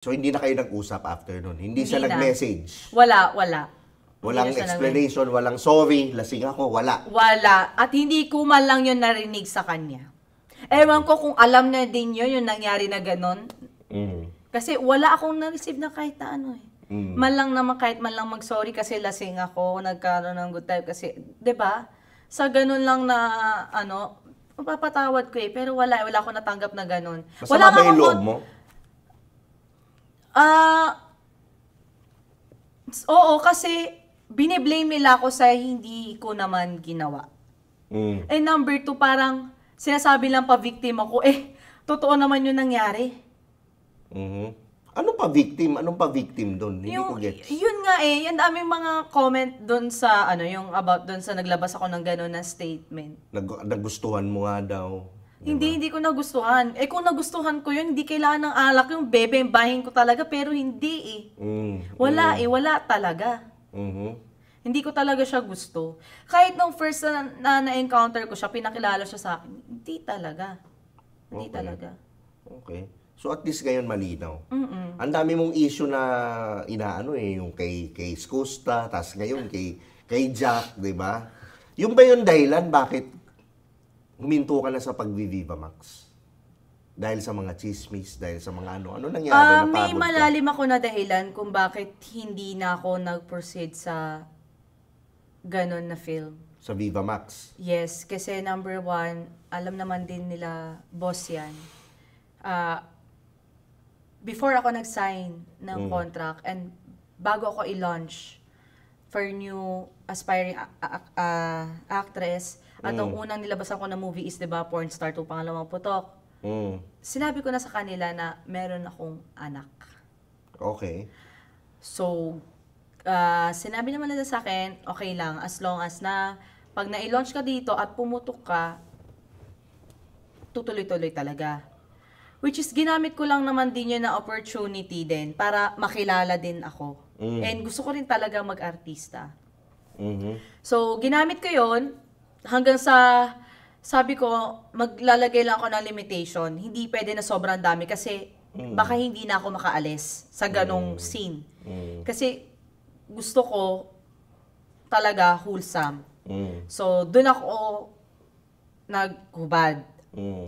So, hindi na kayo nag-usap after nun? Hindi siya Hindi na. nag-message? Wala. Walang Hindi na siya explanation, walang sorry, lasing ako, wala. Wala. At hindi ko man lang yun narinig sa kanya. Ewan ko kung alam na din yun, yung nangyari na ganon. Kasi wala akong na-receive na kahit na ano eh. Man lang naman, kahit man lang mag-sorry kasi lasing ako, nagkaroon ng good time kasi, 'di ba? Sa ganun lang na, ano, mapapatawad ko eh, pero wala akong natanggap na ganun. Masama ba yung loob mo? Oo, kasi biniblame nila ako sa hindi ko naman ginawa. And number 2, parang sinasabi lang pa victim ako, totoo naman yung nangyari. Anong pa victim? Anong pa victim doon? Hindi ko gets. Yun nga yan daming mga comment doon sa, yung about doon sa naglabas ako ng gano'n na statement. Nagustuhan mo nga daw. Hindi ko nagustuhan. Kung nagustuhan ko yun, hindi kailangan ng alak yung bebembahin ko talaga, pero hindi Wala wala talaga. Hindi ko talaga siya gusto. Kahit nung first na na-encounter ko siya, pinakilala siya sa akin, hindi talaga. Hindi talaga. Okay. So at least ngayon malinaw. Ang dami mong issue na inaano yung kay Skusta, tas ngayon kay Jack, 'di ba? Yung ba yung dahilan bakit huminto ka na sa pag-Viva Max? Dahil sa mga chismis, dahil sa mga ano nangyari na pagod may ka? malalim ako na dahilan kung bakit hindi na ako nag-proceed sa ganon na film. Sa Viva Max? Yes, kasi number 1, alam naman din nila, boss yan. Before ako nag-sign ng contract and bago ako i-launch for new aspiring actress, at ang unang nilabasan ko na movie is, diba, Porn Star 2, Pangalawang Putok. Sinabi ko na sa kanila na meron akong anak. Okay. So, sinabi naman nila sa akin, okay lang, as long as na pag na-launch ka dito at pumutok ka, tutuloy-tuloy talaga. Which is, ginamit ko lang naman din yun na opportunity din para makilala din ako. And gusto ko rin talaga mag-artista. So, ginamit ko yun hanggang sa, sabi ko, maglalagay lang ako ng limitation. Hindi pwede na sobrang dami kasi baka hindi na ako makaalis sa ganong scene. Kasi gusto ko talaga wholesome. So, dun ako naghubad.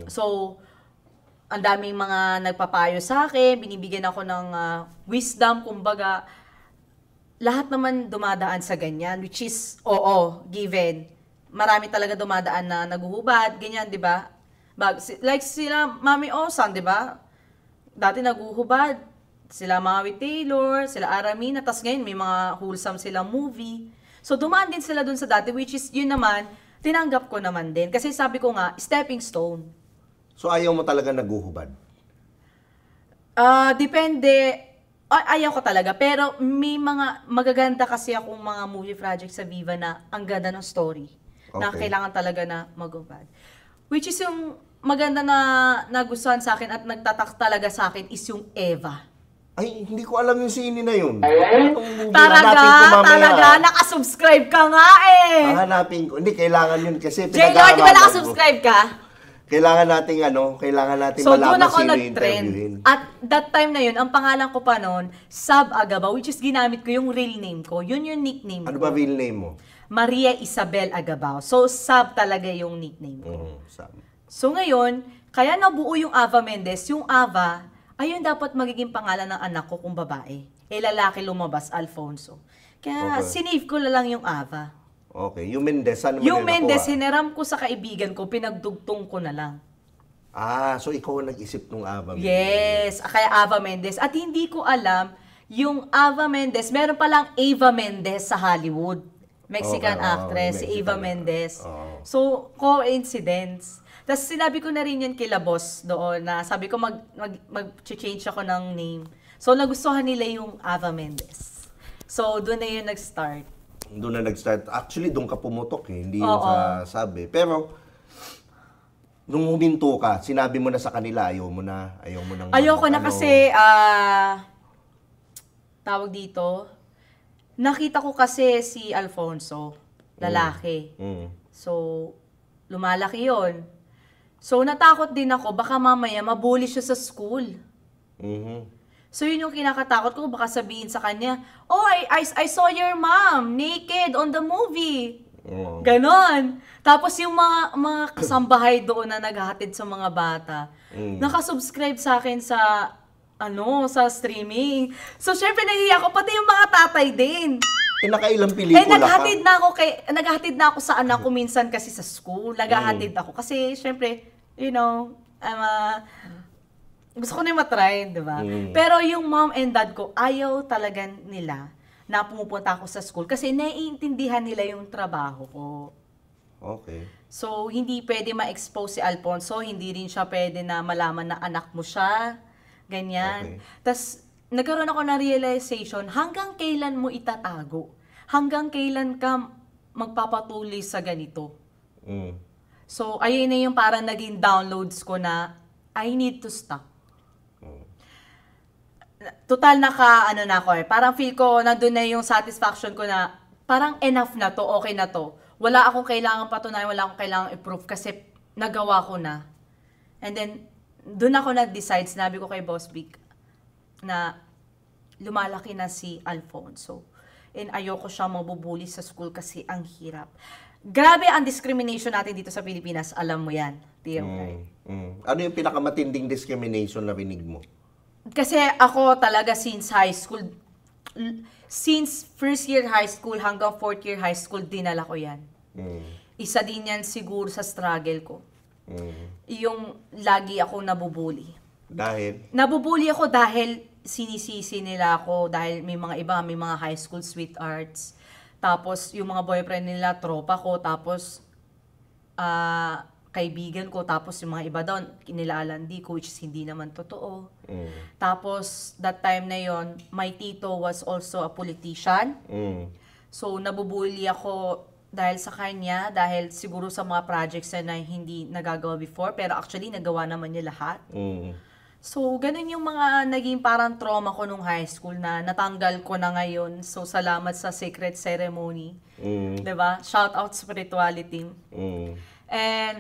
So, ang daming mga nagpapayo sa akin, binibigyan ako ng wisdom, kumbaga, lahat naman dumadaan sa ganyan, which is, given. Marami talaga dumadaan na naguhubad, ganyan, di ba? Like sila, Mami Osan, di ba? Dati naguhubad, sila Maui Taylor, sila Aramina, tas ngayon may mga wholesome silang movie. So, dumaan din sila dun sa dati, which is, yun naman, tinanggap ko naman din. Kasi sabi ko nga, stepping stone. So ayaw mo talaga naguhubad? Depende. Ayaw ko talaga. Pero may mga magaganda kasi akong mga movie projects sa Viva na ang ganda ng story. Na kailangan talaga na maghubad. Which is yung maganda na nagustuhan sa akin at nagtatak talaga sa akin is yung Eva. Ay, hindi ko alam yung sine na yun. Talaga, nakasubscribe ka nga eh. Hanapin ko. Hindi, kailangan yun kasi J-Lord, di ba nakasubscribe ka? Kailangan natin so, malaman doon ako sino nag-trend. interviewin. At that time na yun, ang pangalan ko pa noon, Sab Agabaw, which is ginamit ko yung real name ko. Yun yung nickname ko. Ano ba real name mo? Maria Isabel Agabaw. So, Sab talaga yung nickname ko. Sab. So, ngayon, kaya nabuo yung Ava Mendez. Yung Ava, ayun dapat magiging pangalan ng anak ko kung babae. Lalaki lumabas, Alfonso. Kaya, sinave ko na lang yung Ava. Okay. Yung Mendez, saan mo yung Mendez, hiniram ko sa kaibigan ko, pinagdugtong ko na lang. So ikaw ang nag-isip nung Ava Mendez. Yes, kaya Ava Mendez. At hindi ko alam, yung Ava Mendez, meron palang Ava Mendez sa Hollywood. Mexican actress, si Ava Mendez. So, coincidence. Tapos sinabi ko na rin yan kila boss doon na sabi ko mag-change ako ng name. So, nagustuhan nila yung Ava Mendez. So, doon na yun nag-start. Doon na nag-start. Actually, doon ka pumutok hindi yun sa sabi. Pero, nung huminto ka, sinabi mo na sa kanila, ayaw mo na. Ayoko na kasi, tawag dito, nakita ko kasi si Alfonso, lalaki. So, lumalaki yon. So, natakot din ako, baka mamaya mabully siya sa school. So, yun yung kinakatakot ko. Baka sabihin sa kanya, oh, I saw your mom naked on the movie. Oo. Ganon. Tapos yung mga kasambahay doon na naghahatid sa mga bata, nakasubscribe sa akin sa sa streaming. So, syempre, nahihiya ko. Pati yung mga tatay din. Nakailang pelikula naghahatid na ako sa anak ko minsan kasi sa school. Naghahatid ako. Kasi, syempre, gusto ko na yung matry, di ba? Pero yung mom and dad ko, ayaw talaga nila na pumupunta ako sa school kasi naiintindihan nila yung trabaho ko. Okay. So, hindi pwede ma-expose si Alfonso. Hindi rin siya pwede na malaman na anak mo siya. Ganyan. Okay. Tapos, nagkaroon ako ng realization, hanggang kailan mo itatago? Hanggang kailan ka magpapatuloy sa ganito? So, ayun na yung parang naging downloads ko na, I need to stop. Total na ako eh. Parang feel ko, nandun na yung satisfaction ko na, parang enough na to, okay na to. Wala akong kailangan patunayan, wala akong kailangan i-prove kasi nagawa ko na. And then, doon ako nag-decide, sinabi ko kay Boss Vic, na lumalaki na si Alfonso. And ayoko siya mabubuli sa school kasi ang hirap. Grabe ang discrimination natin dito sa Pilipinas, alam mo yan. Ano yung pinakamatinding discrimination na binig mo? Kasi ako talaga since high school, since first year high school hanggang fourth year high school, dinala ko yan. Isa din yan siguro sa struggle ko. Yung lagi ako nabubuli. Dahil? Nabubuli ako dahil sinisisi nila ako, dahil may mga high school sweethearts. Tapos yung mga boyfriend nila, tropa ko, tapos kaibigan ko, tapos yung mga iba doon, kinilalandi ko, which is hindi naman totoo. Tapos, that time na yon, my tito was also a politician. So, nabubuli ako dahil sa kanya, dahil siguro sa mga projects na hindi nagagawa before, pero actually, nagawa naman niya lahat. So, ganun yung mga naging parang trauma ko nung high school na natanggal ko na ngayon. So, salamat sa Sacred Ceremony. Diba? Shout out spirituality. And,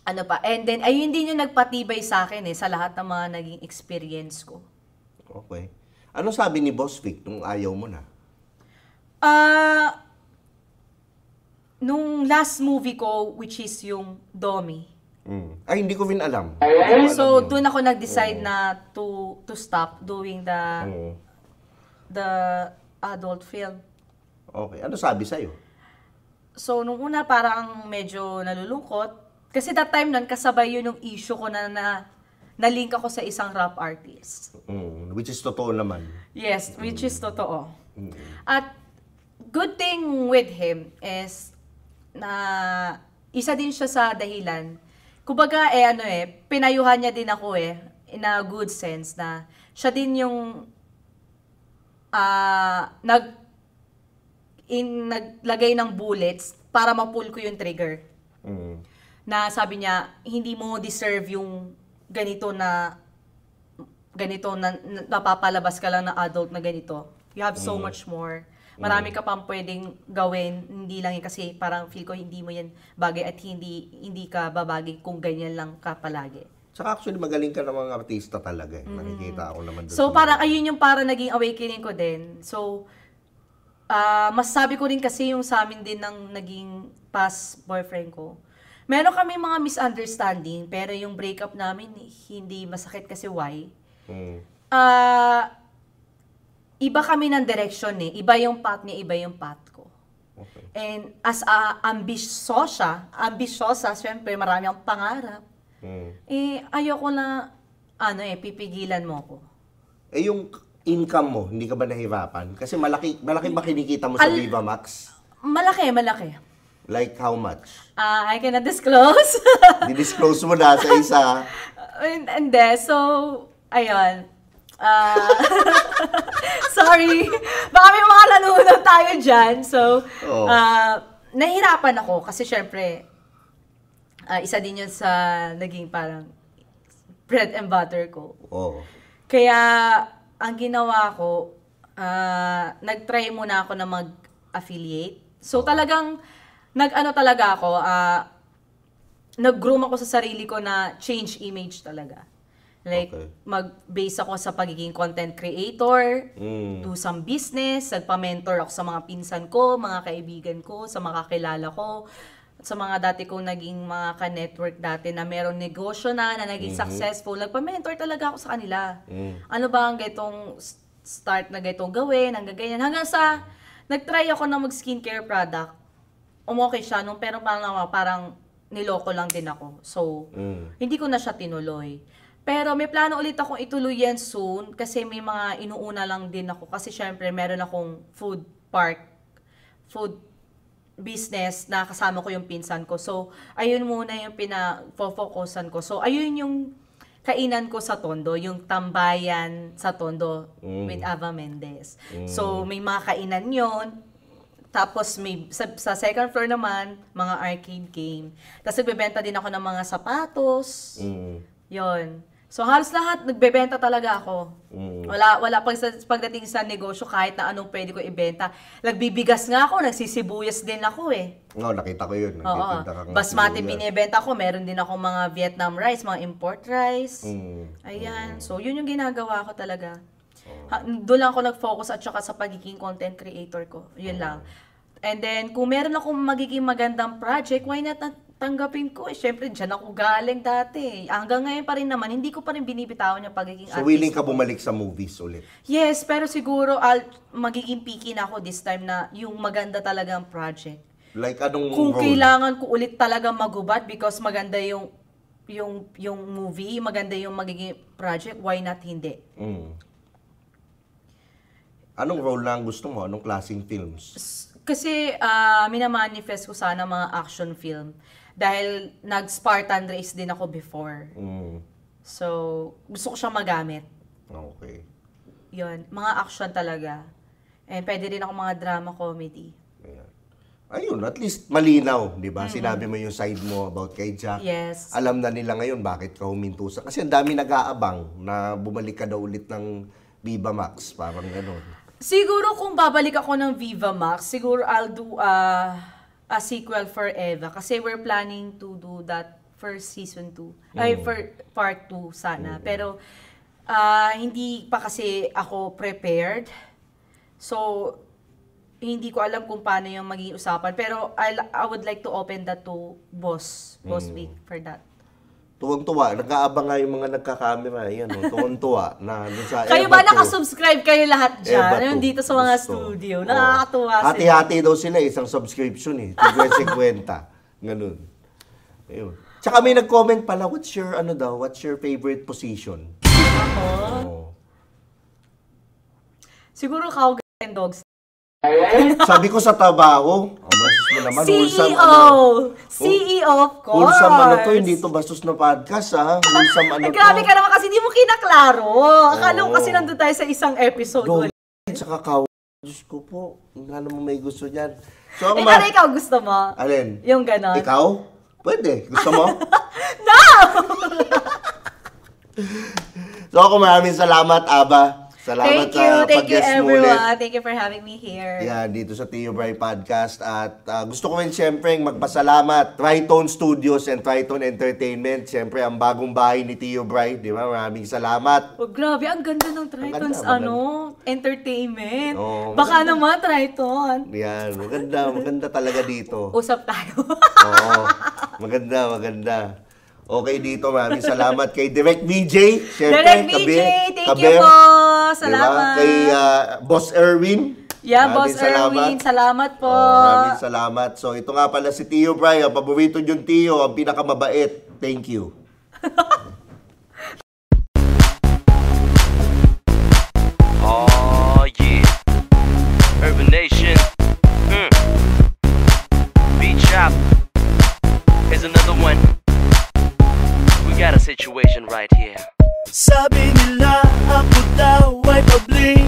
and then, ayun din yung nagpatibay sa akin sa lahat ng mga naging experience ko. Okay. Ano sabi ni Boss Vic nung ayaw mo na? Nung last movie ko, which is yung Domi. Ay, hindi ko rin alam. So, doon ako nag-decide na to stop doing the adult film. Okay. Ano sabi sa'yo? So, nung una parang medyo nalulungkot. Kasi that time nun, kasabay yun yung issue ko na na-link ako sa isang rap artist. Which is totoo naman. Yes, which is totoo. At good thing with him is na isa din siya sa dahilan. Kumbaga, pinayuhan niya din ako in a good sense na siya din yung naglagay ng bullets para ma-pull ko yung trigger. Na sabi niya, hindi mo deserve yung ganito na napapalabas ka lang na adult na ganito. You have so much more. Marami ka pang pwedeng gawin, hindi lang yun kasi parang feel ko hindi mo yan bagay at hindi ka babagay kung ganyan lang ka palagi. Saka actually magaling ka ng mga artista talaga. Nakikita ako naman doon. So parang ayun yung parang naging awakening ko din. So masasabi ko rin kasi yung sa amin din ng naging past boyfriend ko. Meron kami mga misunderstanding pero yung breakup namin hindi masakit kasi why? Iba kami ng direction Iba yung path niya, iba yung path ko. Okay. And as ambisyosa, syempre marami akong pangarap. Ayoko na, pipigilan mo ko. Yung income mo, hindi ka ba nahirapan? Kasi malaki ba kinikita mo sa Viva Max? Malaki. Like how much? I cannot disclose. Di-disclose mo na sa isa. Hindi. So, ayun. Sorry. Baka may mga nanonood tayo dyan. So, nahirapan ako kasi syempre, isa din yun sa naging parang bread and butter ko. Kaya, ang ginawa ko, nag-try muna ako na mag-affiliate. So, talagang, talaga ako, nag-groom ako sa sarili ko na change image talaga. Like, Okay. mag-base ako sa pagiging content creator, Mm. do some business, nagpa-mentor ako sa mga pinsan ko, mga kaibigan ko, sa mga kakilala ko, sa mga dati kong naging mga ka-network dati na meron negosyo na naging successful. Nagpa-mentor talaga ako sa kanila. Ano ba ang gaitong start na gaitong gawin, hanggang ganyan. Hanggang sa, nag-try ako na mag-skincare product. Okay siya, nung pero parang niloko lang din ako. So, hindi ko na siya tinuloy. Pero may plano ulit akong ituloy yan soon kasi may mga inuuna lang din ako. Kasi syempre, meron akong food business na kasama ko yung pinsan ko. So, ayun muna yung pina-focusan ko. So, ayun yung kainan ko sa Tondo, yung tambayan sa Tondo with Ava Mendez. So, may mga kainan yon. Tapos may sa second floor naman, mga arcade game. Tapos nagbebenta din ako ng mga sapatos. Yon. So halos lahat nagbebenta talaga ako. Wala pagdating sa negosyo kahit na anong pwede ko ibenta. Nagbibigas nga ako, nagsisibuyas din ako eh. Oo, nakita ko yun. Basmati binibenta ko, meron din ako mga Vietnam rice, mga import rice. Ayan. So yun yung ginagawa ko talaga. Doon lang ako nag-focus at saka sa pagiging content creator ko. Yun lang. And then, kung meron akong magiging magandang project, why not tanggapin ko? Siyempre, dyan ako galing dati. Hanggang ngayon pa rin naman, hindi ko pa rin binibitawan yung pagiging artist. So, willing ka bumalik sa movies ulit? Yes, pero siguro magiging picky na ako this time na yung maganda talagang project. Like, anong Kung role? kailangan ko ulit talaga magubad because maganda yung movie, maganda yung magiging project, why not hindi? Anong role na ang gusto mo? Anong klaseng films? Kasi minamanifest ko sana mga action film. Dahil nag-Spartan race din ako before. So, gusto ko siyang magamit. Okay. Yun, mga action talaga. And pwede rin ako mga drama comedy. Ayun, at least malinaw, di ba? Sinabi mo yung side mo about kay Jack. Yes. Alam na nila ngayon bakit ka huminto sa... Kasi ang dami nag-aabang na bumalik ka daw ulit ng Viva Max. Parang gano'n. Siguro kung babalik ako ng Viva Max, siguro I'll do a sequel for Eva. Kasi we're planning to do that for season 2. Ay, for part 2 sana. Pero hindi pa kasi ako prepared. So, hindi ko alam kung paano yung maging usapan. Pero I would like to open that to Boss Vic for that. Tuwang-tuwa. Nag-aabang nga yung mga nagka-camera. Yan, tuwang-tuwa. Na, sa Kayo Eva ba nakasubscribe kayo lahat dyan? Yung dito sa mga Gusto. studio. Nakakatuwa sila. Hati-hati daw sila, isang subscription eh. 50. Ganun. Ayun. Tsaka may nag-comment pala, what's your favorite position? Ako? Siguro cowgirl and dogs. Sabi ko sa trabaho, bastos mo naman. CEO, of course. Wholesome to, hindi to bastos na podcast Wholesome to. Grabe ka naman kasi hindi mo kinaklaro. Akala ko kasi nandun tayo sa isang episode. Tsaka Diyos ko po, ano mo may gusto niyan. So, pero ikaw gusto mo? Alin? Yung ganon? Ikaw? Pwede. Gusto mo? No! So ako maraming salamat, Aba. Salamat sa Thank you everyone. Ulit. Thank you for having me here. Yeah, dito sa Tio Bry Podcast. At gusto ko rin siyempre magpasalamat Triton Studios and Triton Entertainment. Siyempre ang bagong bahay ni Tio Bry. Di ba? Maraming salamat. Oh, grabe, ang ganda ng Triton's entertainment. Oh, baka naman Triton. Yan, maganda talaga dito. Usap tayo. Oo, maganda. Okay dito, maraming salamat kay Direct VJ. Direct VJ, thank you po. Salamat. Diba? Kay Boss Erwin. Yeah, Boss Erwin, salamat po. Maraming salamat. So, ito nga pala si Tio Bry. Ang paborito yung Tio, ang pinakamabait. Thank you. Oh, yeah. Urban Nation. B-Chop. Here's another one. We got a situation right here. Sabi nila ako daw ay pabling